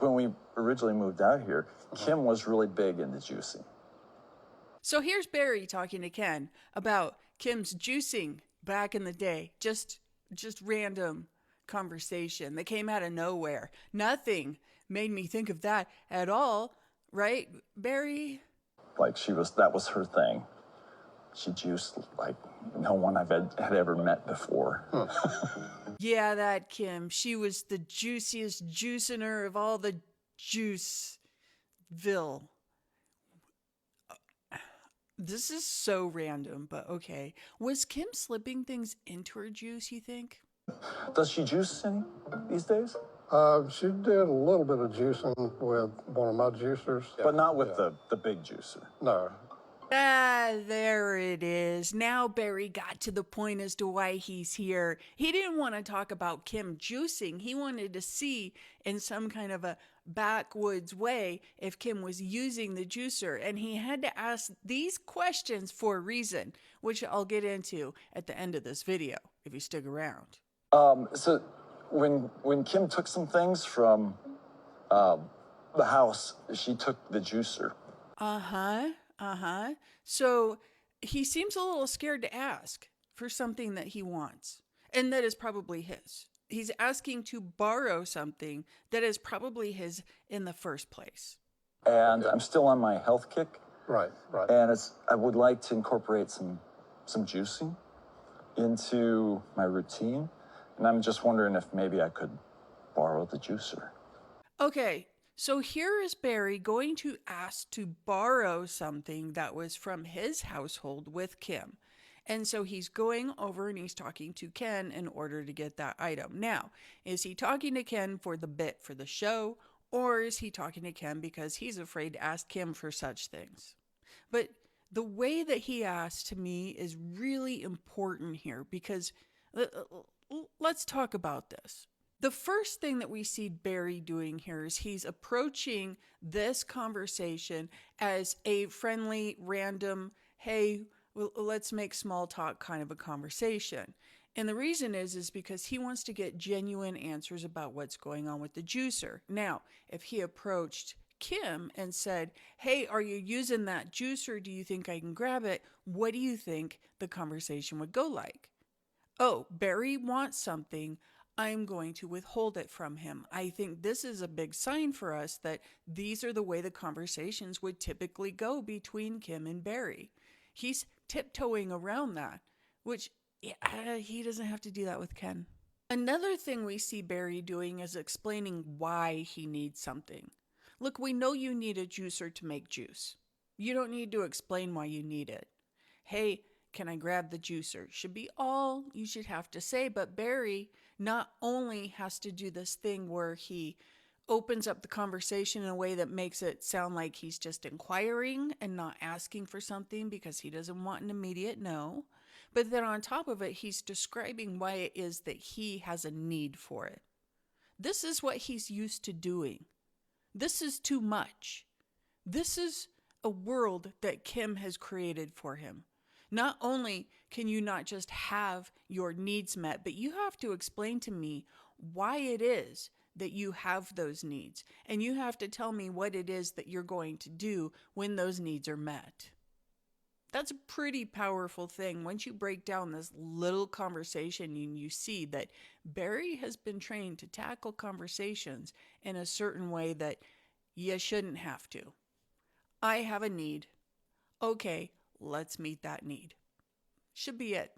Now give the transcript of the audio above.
when we originally moved out here, Kim was really big into juicing. So here's Barry talking to Ken about Kim's juicing back in the day. Just random conversation that came out of nowhere. Nothing made me think of that at all, right, Barry? Like that was her thing. She juiced like no one had ever met before. Yeah, that Kim. She was the juiciest juiciner of all the Juiceville. This is so random, but okay. Was Kim slipping things into her juice, you think? Does she juice any these days? She did a little bit of juicing with one of my juicers. But not with the big juicer. No. Ah, there it is. Now Barry got to the point as to why he's here. He didn't want to talk about Kim juicing. He wanted to see in some kind of a backwoods way if Kim was using the juicer. And he had to ask these questions for a reason, which I'll get into at the end of this video, if you stick around. So when Kim took some things from the house, she took the juicer. So he seems a little scared to ask for something that he wants, and that is probably his. He's asking to borrow something that is probably his in the first place. And I'm still on my health kick. Right. And I would like to incorporate some juicing into my routine. And I'm just wondering if maybe I could borrow the juicer. Okay, so here is Barry going to ask to borrow something that was from his household with Kim. And so he's going over and he's talking to Ken in order to get that item. Now, is he talking to Ken for the bit for the show, or is he talking to Ken because he's afraid to ask Kim for such things? But the way that he asked to me is really important here because let's talk about this. The first thing that we see Barry doing here is he's approaching this conversation as a friendly, random, hey, well, let's make small talk kind of a conversation. And the reason is because he wants to get genuine answers about what's going on with the juicer. Now, if he approached Kim and said, hey, are you using that juicer? Do you think I can grab it? What do you think the conversation would go like? Oh, Barry wants something. I'm going to withhold it from him. I think this is a big sign for us that these are the way the conversations would typically go between Kim and Barry. He's tiptoeing around that, which he doesn't have to do that with Ken. Another thing we see Barry doing is explaining why he needs something. Look, we know you need a juicer to make juice. You don't need to explain why you need it. Hey, can I grab the juicer? Should be all you should have to say, but Barry not only has to do this thing where he opens up the conversation in a way that makes it sound like he's just inquiring and not asking for something because he doesn't want an immediate no. But then on top of it, he's describing why it is that he has a need for it. This is what he's used to doing. This is too much. This is a world that Kim has created for him. Not only can you not just have your needs met, but you have to explain to me why it is that you have those needs. And you have to tell me what it is that you're going to do when those needs are met. That's a pretty powerful thing. Once you break down this little conversation, you see that Barry has been trained to tackle conversations in a certain way that you shouldn't have to. I have a need. Okay, let's meet that need. Should be it.